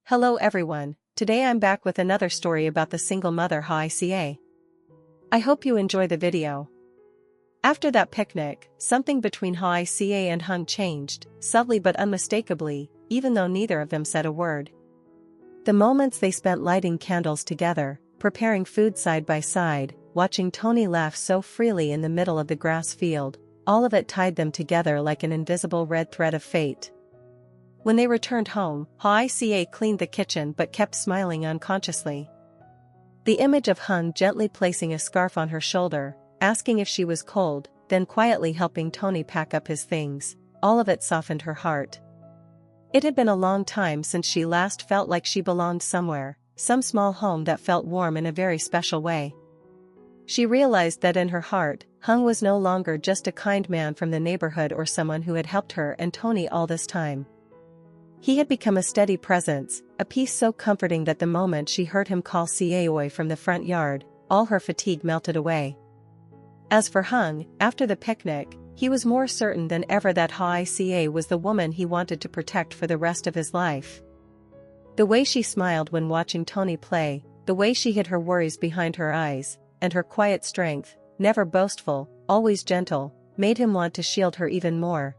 Hello everyone, today I'm back with another story about the single mother Hoài. I hope you enjoy the video. After that picnic, something between Hoài and Hùng changed, subtly but unmistakably, even though neither of them said a word. The moments they spent lighting candles together, preparing food side by side, watching Tony laugh so freely in the middle of the grass field, all of it tied them together like an invisible red thread of fate. When they returned home, Hoài cleaned the kitchen but kept smiling unconsciously. The image of Hùng gently placing a scarf on her shoulder, asking if she was cold, then quietly helping Tony pack up his things, all of it softened her heart. It had been a long time since she last felt like she belonged somewhere, some small home that felt warm in a very special way. She realized that in her heart, Hùng was no longer just a kind man from the neighborhood or someone who had helped her and Tony all this time. He had become a steady presence, a peace so comforting that the moment she heard him call Dieu from the front yard, all her fatigue melted away. As for Hùng, after the picnic, he was more certain than ever that Hoài was the woman he wanted to protect for the rest of his life. The way she smiled when watching Tony play, the way she hid her worries behind her eyes, and her quiet strength, never boastful, always gentle, made him want to shield her even more.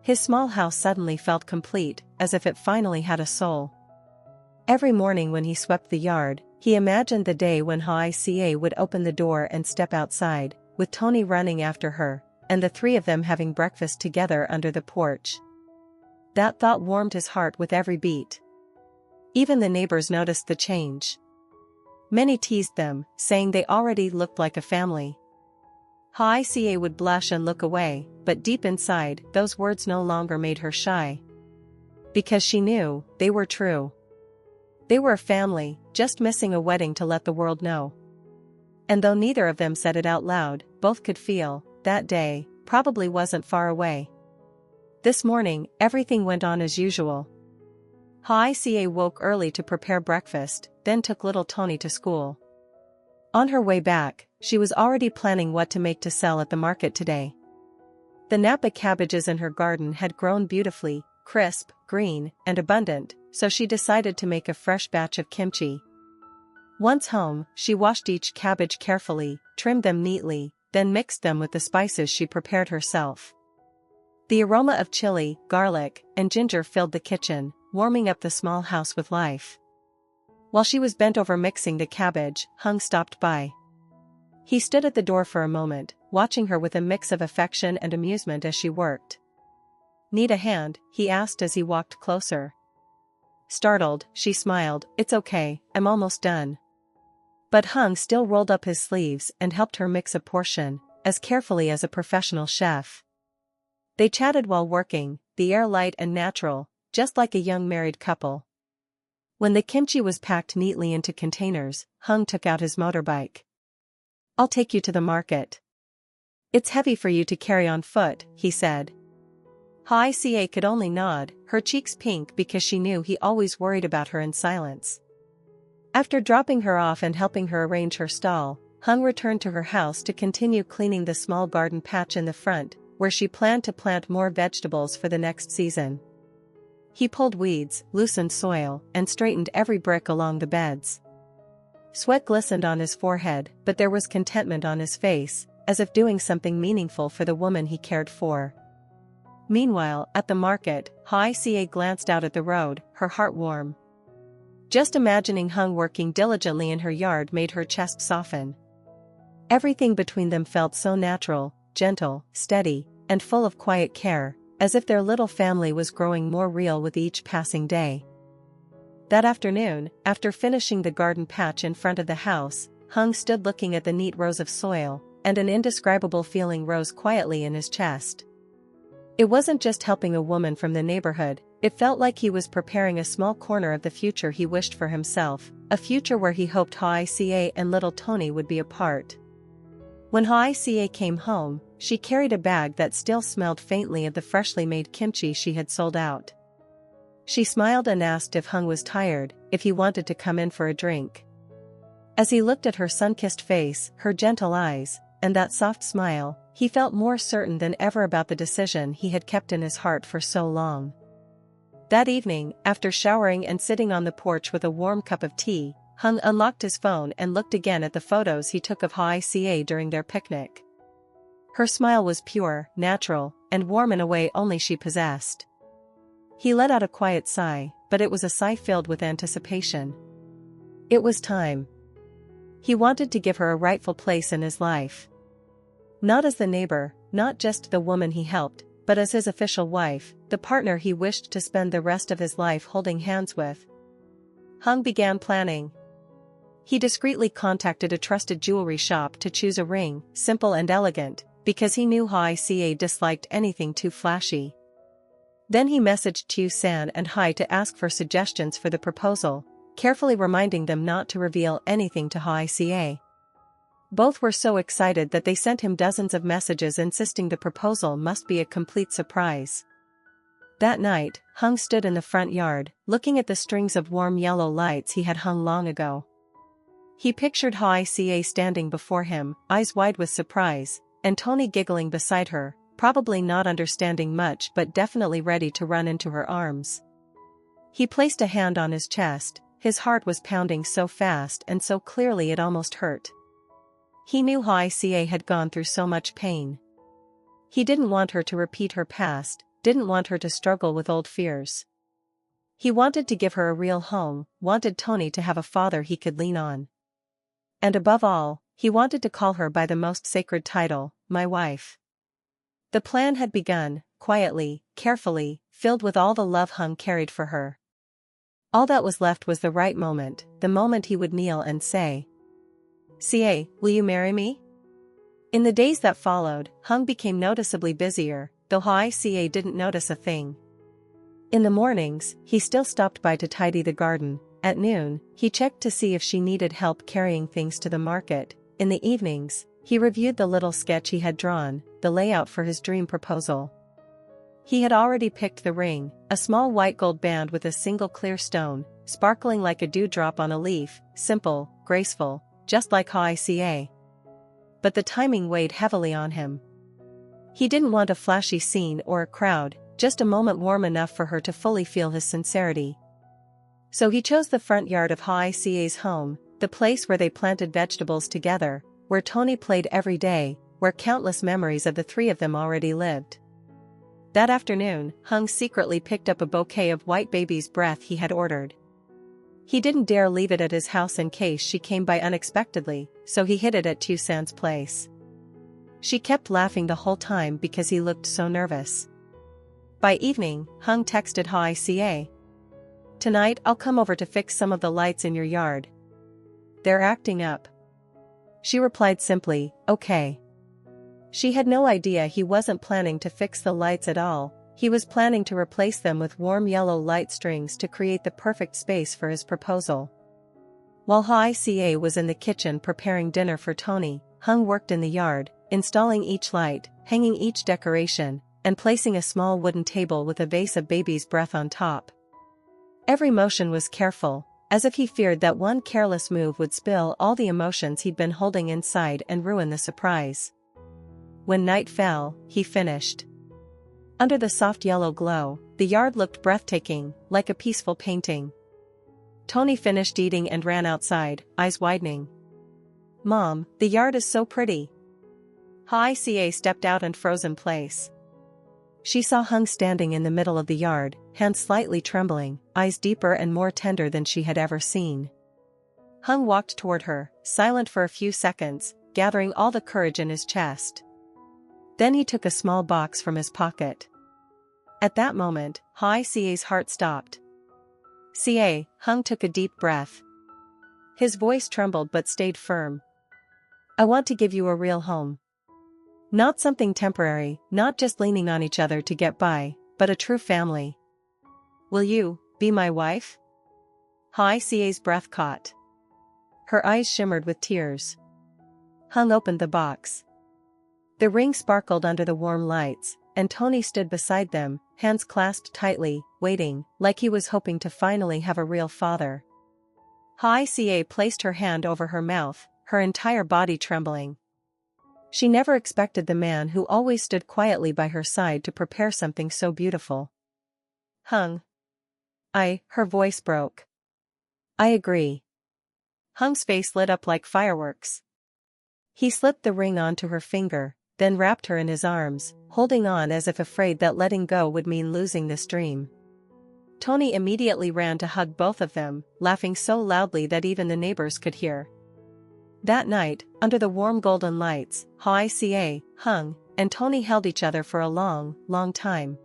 His small house suddenly felt complete, as if it finally had a soul. Every morning when he swept the yard, he imagined the day when Hoài would open the door and step outside, with Tony running after her, and the three of them having breakfast together under the porch. That thought warmed his heart with every beat. Even the neighbors noticed the change. Many teased them, saying they already looked like a family. Hoài would blush and look away, but deep inside, those words no longer made her shy. Because she knew, they were true. They were a family, just missing a wedding to let the world know. And though neither of them said it out loud, both could feel, that day, probably wasn't far away. This morning, everything went on as usual. Hoài woke early to prepare breakfast, then took little Tony to school. On her way back, she was already planning what to make to sell at the market today. The Napa cabbages in her garden had grown beautifully, crisp, green, and abundant, so she decided to make a fresh batch of kimchi. Once home, she washed each cabbage carefully, trimmed them neatly, then mixed them with the spices she prepared herself. The aroma of chili, garlic, and ginger filled the kitchen, warming up the small house with life. While she was bent over mixing the cabbage, Hùng stopped by. He stood at the door for a moment, watching her with a mix of affection and amusement as she worked. "Need a hand?" he asked as he walked closer. Startled, she smiled, "It's okay, I'm almost done." But Hùng still rolled up his sleeves and helped her mix a portion, as carefully as a professional chef. They chatted while working, the air light and natural, just like a young married couple. When the kimchi was packed neatly into containers, Hùng took out his motorbike. "I'll take you to the market. It's heavy for you to carry on foot," he said. Hoài could only nod, her cheeks pink because she knew he always worried about her in silence. After dropping her off and helping her arrange her stall, Hùng returned to her house to continue cleaning the small garden patch in the front, where she planned to plant more vegetables for the next season. He pulled weeds, loosened soil, and straightened every brick along the beds. Sweat glistened on his forehead, but there was contentment on his face, as if doing something meaningful for the woman he cared for. Meanwhile, at the market, Hoài glanced out at the road, her heart warm. Just imagining Hùng working diligently in her yard made her chest soften. Everything between them felt so natural, gentle, steady, and full of quiet care, as if their little family was growing more real with each passing day. That afternoon, after finishing the garden patch in front of the house, Hùng stood looking at the neat rows of soil, and an indescribable feeling rose quietly in his chest. It wasn't just helping a woman from the neighborhood, it felt like he was preparing a small corner of the future he wished for himself, a future where he hoped Hoài and little Tony would be a part. When Hoài came home, she carried a bag that still smelled faintly of the freshly made kimchi she had sold out. She smiled and asked if Hùng was tired, if he wanted to come in for a drink. As he looked at her sun-kissed face, her gentle eyes, and that soft smile, he felt more certain than ever about the decision he had kept in his heart for so long. That evening, after showering and sitting on the porch with a warm cup of tea, Hung unlocked his phone and looked again at the photos he took of Hoai during their picnic. Her smile was pure, natural, and warm in a way only she possessed. He let out a quiet sigh, but it was a sigh filled with anticipation. It was time. He wanted to give her a rightful place in his life. Not as the neighbor, not just the woman he helped, but as his official wife, the partner he wished to spend the rest of his life holding hands with. Hung began planning. He discreetly contacted a trusted jewelry shop to choose a ring, simple and elegant, because he knew Hoai disliked anything too flashy. Then he messaged Tiểu San and Hoài to ask for suggestions for the proposal, carefully reminding them not to reveal anything to Hoai. Both were so excited that they sent him dozens of messages insisting the proposal must be a complete surprise. That night, Hung stood in the front yard, looking at the strings of warm yellow lights he had hung long ago. He pictured Hoai standing before him, eyes wide with surprise, and Tony giggling beside her, probably not understanding much but definitely ready to run into her arms. He placed a hand on his chest, his heart was pounding so fast and so clearly it almost hurt. He knew Hoai had gone through so much pain. He didn't want her to repeat her past, didn't want her to struggle with old fears. He wanted to give her a real home, wanted Tony to have a father he could lean on. And above all, he wanted to call her by the most sacred title, my wife. The plan had begun, quietly, carefully, filled with all the love Hung carried for her. All that was left was the right moment, the moment he would kneel and say, "Ca, will you marry me?" In the days that followed, Hung became noticeably busier, though Hoai didn't notice a thing. In the mornings, he still stopped by to tidy the garden. At noon, he checked to see if she needed help carrying things to the market. In the evenings, he reviewed the little sketch he had drawn, the layout for his dream proposal. He had already picked the ring, a small white gold band with a single clear stone, sparkling like a dewdrop on a leaf, simple, graceful, just like Hoai. But the timing weighed heavily on him. He didn't want a flashy scene or a crowd, just a moment warm enough for her to fully feel his sincerity. So he chose the front yard of Hoai's home, the place where they planted vegetables together, where Tony played every day, where countless memories of the three of them already lived. That afternoon, Hung secretly picked up a bouquet of white baby's breath he had ordered. He didn't dare leave it at his house in case she came by unexpectedly, so he hid it at Tiểu San's place. She kept laughing the whole time because he looked so nervous. By evening, Hung texted Hoai, "Tonight I'll come over to fix some of the lights in your yard. They're acting up." She replied simply, "Okay." She had no idea he wasn't planning to fix the lights at all, he was planning to replace them with warm yellow light strings to create the perfect space for his proposal. While Hoai was in the kitchen preparing dinner for Tony, Hung worked in the yard, installing each light, hanging each decoration, and placing a small wooden table with a vase of baby's breath on top. Every motion was careful, as if he feared that one careless move would spill all the emotions he'd been holding inside and ruin the surprise. When night fell, he finished. Under the soft yellow glow, the yard looked breathtaking, like a peaceful painting. Tony finished eating and ran outside, eyes widening. "Mom, the yard is so pretty." Hoai stepped out and froze in place. She saw Hung standing in the middle of the yard, hands slightly trembling, eyes deeper and more tender than she had ever seen. Hung walked toward her, silent for a few seconds, gathering all the courage in his chest. Then he took a small box from his pocket. At that moment, Hoai's heart stopped. "Ca," Hung took a deep breath. His voice trembled but stayed firm. "I want to give you a real home. Not something temporary, not just leaning on each other to get by, but a true family. Will you be my wife?" Hoai's breath caught. Her eyes shimmered with tears. Hung opened the box. The ring sparkled under the warm lights, and Tony stood beside them, hands clasped tightly, waiting, like he was hoping to finally have a real father. Hoai placed her hand over her mouth, her entire body trembling. She never expected the man who always stood quietly by her side to prepare something so beautiful. "Hung. Her voice broke. I agree. Hung's face lit up like fireworks. He slipped the ring onto her finger, then wrapped her in his arms, holding on as if afraid that letting go would mean losing this dream. Tony immediately ran to hug both of them, laughing so loudly that even the neighbors could hear. That night, under the warm golden lights, Hoài, Hung, and Tony held each other for a long, long time.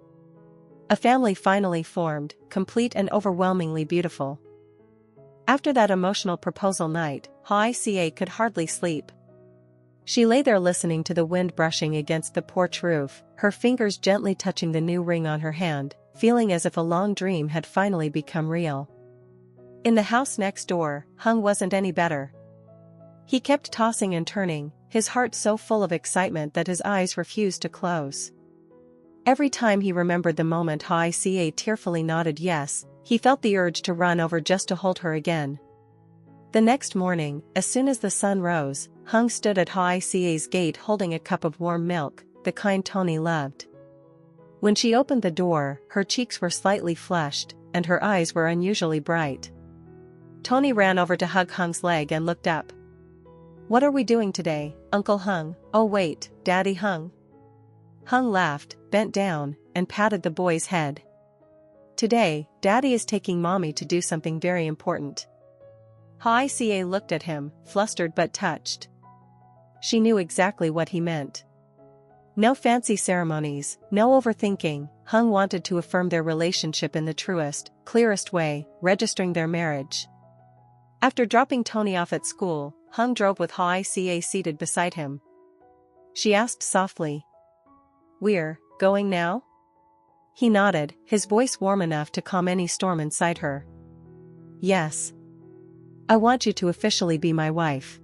A family finally formed, complete and overwhelmingly beautiful. After that emotional proposal night, Hoài could hardly sleep. She lay there listening to the wind brushing against the porch roof, her fingers gently touching the new ring on her hand, feeling as if a long dream had finally become real. In the house next door, Hung wasn't any better. He kept tossing and turning, his heart so full of excitement that his eyes refused to close. Every time he remembered the moment Hoài tearfully nodded yes, he felt the urge to run over just to hold her again. The next morning, as soon as the sun rose, Hung stood at Hoài gate holding a cup of warm milk, the kind Tony loved. When she opened the door, her cheeks were slightly flushed, and her eyes were unusually bright. Tony ran over to hug Hung's leg and looked up. What are we doing today, Uncle Hung? Oh wait, Daddy Hung. Hung laughed, bent down, and patted the boy's head. Today, Daddy is taking Mommy to do something very important. Hoài looked at him, flustered but touched. She knew exactly what he meant. No fancy ceremonies, no overthinking. Hung wanted to affirm their relationship in the truest, clearest way, registering their marriage. After dropping Tony off at school, Hung drove with Hoài seated beside him. She asked softly. We're going now? He nodded, his voice warm enough to calm any storm inside her. Yes. I want you to officially be my wife.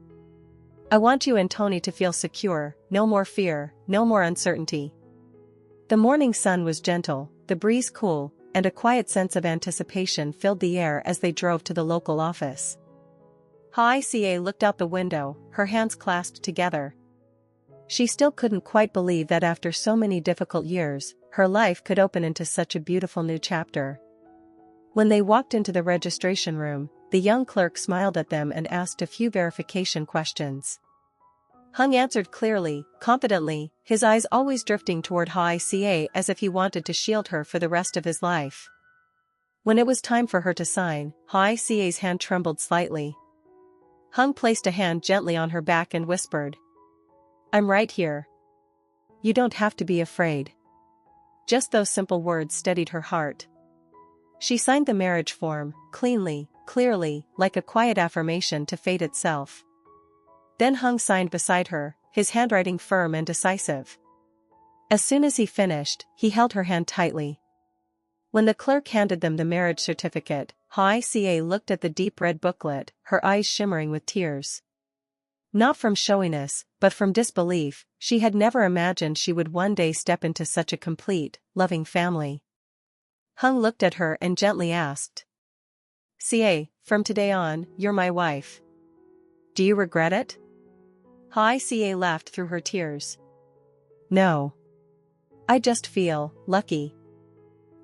I want you and Tony to feel secure, no more fear, no more uncertainty. The morning sun was gentle, the breeze cool, and a quiet sense of anticipation filled the air as they drove to the local office. Hoài looked out the window, her hands clasped together. She still couldn't quite believe that after so many difficult years, her life could open into such a beautiful new chapter. When they walked into the registration room, the young clerk smiled at them and asked a few verification questions. Hung answered clearly, confidently, his eyes always drifting toward Hoài as if he wanted to shield her for the rest of his life. When it was time for her to sign, Hoài hand trembled slightly. Hung placed a hand gently on her back and whispered. I'm right here. You don't have to be afraid. Just those simple words steadied her heart. She signed the marriage form, cleanly, clearly, like a quiet affirmation to fate itself. Then Hung signed beside her, his handwriting firm and decisive. As soon as he finished, he held her hand tightly. When the clerk handed them the marriage certificate, Hoài looked at the deep red booklet, her eyes shimmering with tears. Not from showiness, but from disbelief, she had never imagined she would one day step into such a complete, loving family. Hung looked at her and gently asked. From today on, you're my wife. Do you regret it? Hoài laughed through her tears. No. I just feel lucky.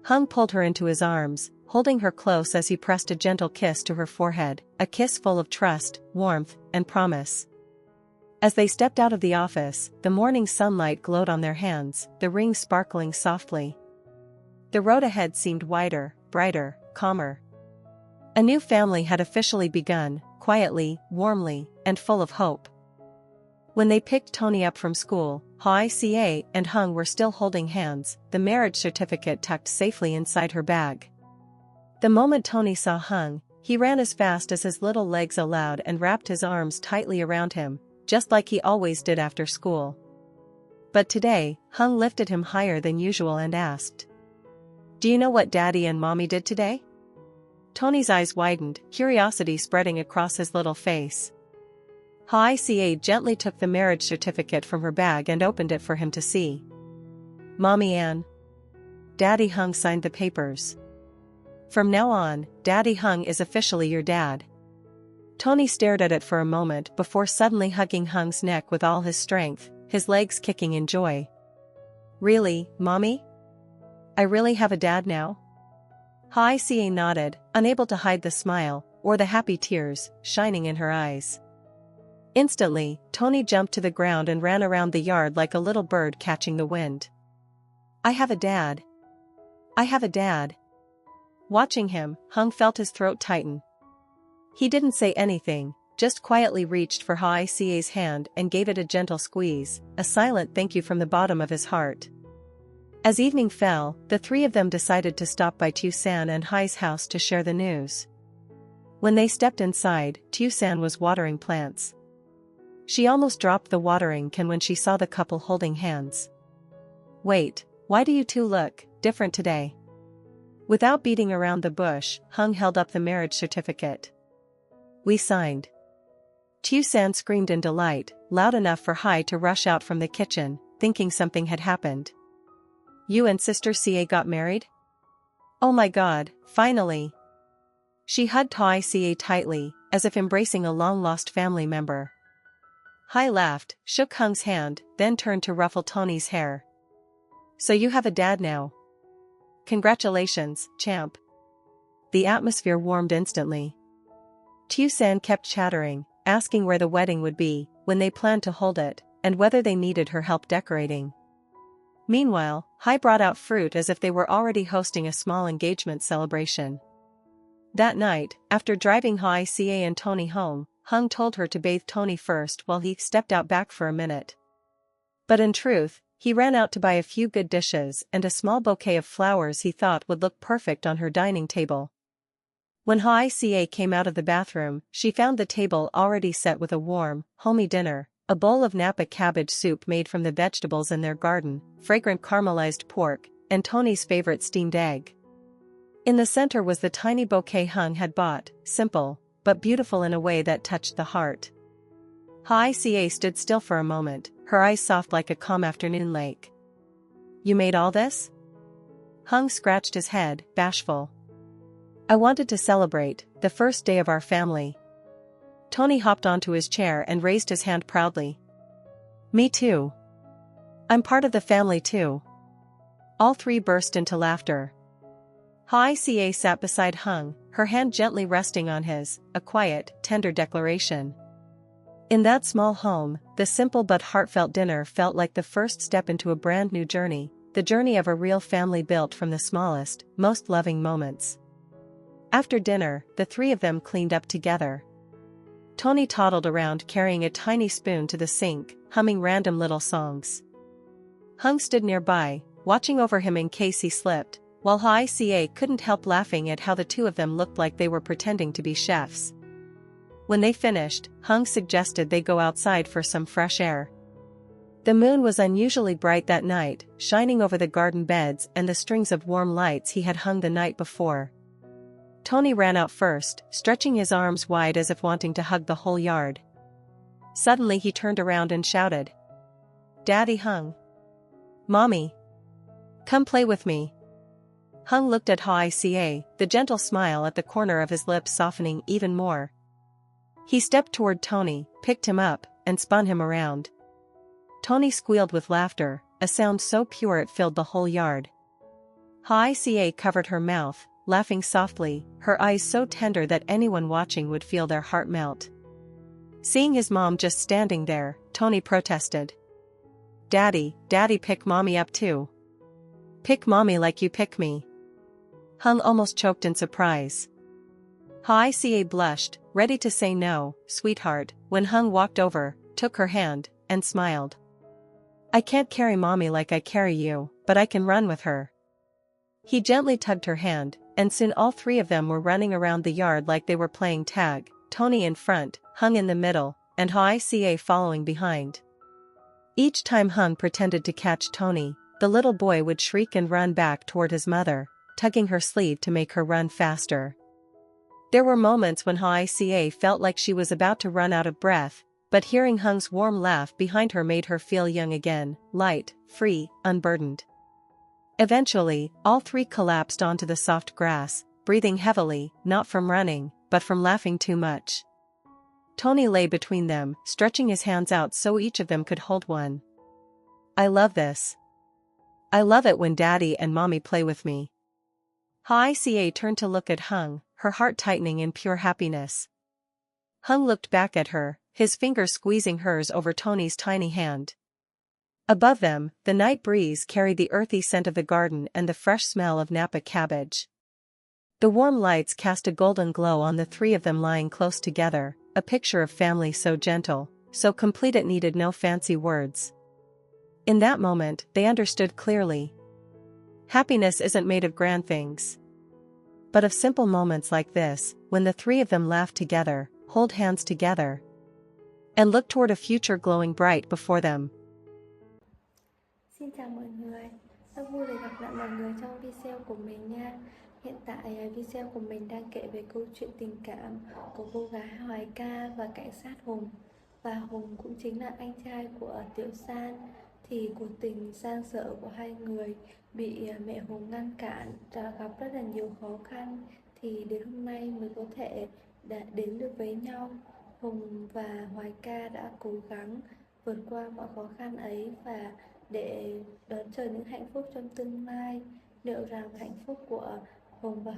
Hung pulled her into his arms, holding her close as he pressed a gentle kiss to her forehead, a kiss full of trust, warmth, and promise. As they stepped out of the office, the morning sunlight glowed on their hands, the ring sparkling softly. The road ahead seemed wider, brighter, calmer. A new family had officially begun, quietly, warmly, and full of hope. When they picked Tony up from school, Hoài and Hung were still holding hands, the marriage certificate tucked safely inside her bag. The moment Tony saw Hung, he ran as fast as his little legs allowed and wrapped his arms tightly around him, just like he always did after school. But today, Hung lifted him higher than usual and asked. Do you know what Daddy and Mommy did today? Tony's eyes widened, curiosity spreading across his little face. Hoài gently took the marriage certificate from her bag and opened it for him to see. Mommy and Daddy Hung signed the papers. From now on, Daddy Hung is officially your dad. Tony stared at it for a moment before suddenly hugging Hung's neck with all his strength, his legs kicking in joy. Really, Mommy? I really have a dad now? Hoài nodded, unable to hide the smile, or the happy tears, shining in her eyes. Instantly, Tony jumped to the ground and ran around the yard like a little bird catching the wind. I have a dad. I have a dad. Watching him, Hung felt his throat tighten. He didn't say anything, just quietly reached for Hoai's hand and gave it a gentle squeeze, a silent thank you from the bottom of his heart. As evening fell, the three of them decided to stop by Tiểu San and Hoai's house to share the news. When they stepped inside, Tiểu San was watering plants. She almost dropped the watering can when she saw the couple holding hands. Wait, why do you two look different today? Without beating around the bush, Hung held up the marriage certificate. We signed. Tiểu San screamed in delight, loud enough for Hoai to rush out from the kitchen, thinking something had happened. You and Sister Ca got married? Oh my god, finally! She hugged Hoai tightly, as if embracing a long-lost family member. Hoai laughed, shook Hung's hand, then turned to ruffle Tony's hair. So you have a dad now. Congratulations, champ. The atmosphere warmed instantly. Tiểu San kept chattering, asking where the wedding would be, when they planned to hold it, and whether they needed her help decorating. Meanwhile, Hoai brought out fruit as if they were already hosting a small engagement celebration. That night, after driving Hoai and Tony home, Hung told her to bathe Tony first while he stepped out back for a minute. But in truth, he ran out to buy a few good dishes and a small bouquet of flowers he thought would look perfect on her dining table. When Hoai came out of the bathroom, she found the table already set with a warm, homey dinner, a bowl of Napa cabbage soup made from the vegetables in their garden, fragrant caramelized pork, and Tony's favorite steamed egg. In the center was the tiny bouquet Hung had bought, simple, but beautiful in a way that touched the heart. Hoai stood still for a moment, her eyes soft like a calm afternoon lake. You made all this? Hung scratched his head, bashful. I wanted to celebrate, the first day of our family. Tony hopped onto his chair and raised his hand proudly. Me too. I'm part of the family too. All three burst into laughter. Hoai sat beside Hung, her hand gently resting on his, a quiet, tender declaration. In that small home, the simple but heartfelt dinner felt like the first step into a brand new journey, the journey of a real family built from the smallest, most loving moments. After dinner, the three of them cleaned up together. Tony toddled around carrying a tiny spoon to the sink, humming random little songs. Hung stood nearby, watching over him in case he slipped, while Hoai couldn't help laughing at how the two of them looked like they were pretending to be chefs. When they finished, Hung suggested they go outside for some fresh air. The moon was unusually bright that night, shining over the garden beds and the strings of warm lights he had hung the night before. Tony ran out first, stretching his arms wide as if wanting to hug the whole yard. Suddenly he turned around and shouted. Daddy Hung. Mommy. Come play with me. Hung looked at Hoai, the gentle smile at the corner of his lips softening even more. He stepped toward Tony, picked him up, and spun him around. Tony squealed with laughter, a sound so pure it filled the whole yard. Hoai covered her mouth, laughing softly, her eyes so tender that anyone watching would feel their heart melt. Seeing his mom just standing there, Tony protested. Daddy, pick mommy up too. Pick mommy like you pick me. Hung almost choked in surprise. Hoai blushed, ready to say no, sweetheart, when Hung walked over, took her hand, and smiled. I can't carry mommy like I carry you, but I can run with her. He gently tugged her hand, and soon all three of them were running around the yard like they were playing tag, Tony in front, Hung in the middle, and Hoai following behind. Each time Hung pretended to catch Tony, the little boy would shriek and run back toward his mother, tugging her sleeve to make her run faster. There were moments when Hoai felt like she was about to run out of breath, but hearing Hung's warm laugh behind her made her feel young again, light, free, unburdened. Eventually, all three collapsed onto the soft grass, breathing heavily, not from running, but from laughing too much. Tony lay between them, stretching his hands out so each of them could hold one. I love this. I love it when Daddy and Mommy play with me. Hoài turned to look at Hùng, her heart tightening in pure happiness. Hùng looked back at her, his fingers squeezing hers over Tony's tiny hand. Above them, the night breeze carried the earthy scent of the garden and the fresh smell of Napa cabbage. The warm lights cast a golden glow on the three of them lying close together, a picture of family so gentle, so complete it needed no fancy words. In that moment, they understood clearly. Happiness isn't made of grand things, but of simple moments like this, when the three of them laugh together, hold hands together, and look toward a future glowing bright before them. Xin chào mọi người, rất vui được gặp lại mọi người trong video của mình nha. Hiện tại video của mình đang kể về câu chuyện tình cảm của cô gái Hoài Ca và cảnh sát Hùng. Và Hùng cũng chính là anh trai của Tiểu San. Thì cuộc tình sang dở của hai người bị mẹ Hùng ngăn cản và gặp rất là nhiều khó khăn. Thì đến hôm nay mới có thể đến được với nhau. Hùng và Hoài Ca đã cố gắng vượt qua mọi khó khăn ấy và để đón chờ những hạnh phúc trong tương lai. Liệu rằng hạnh phúc của Hùng và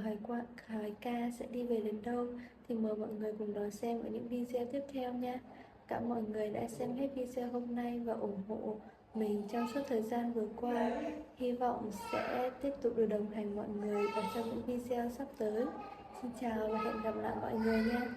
Hoài Ca sẽ đi về đến đâu thì mời mọi người cùng đón xem ở những video tiếp theo nha. Cảm ơn mọi người đã xem hết video hôm nay và ủng hộ mình trong suốt thời gian vừa qua. Hy vọng sẽ tiếp tục được đồng hành mọi người ở trong những video sắp tới. Xin chào và hẹn gặp lại mọi người nha.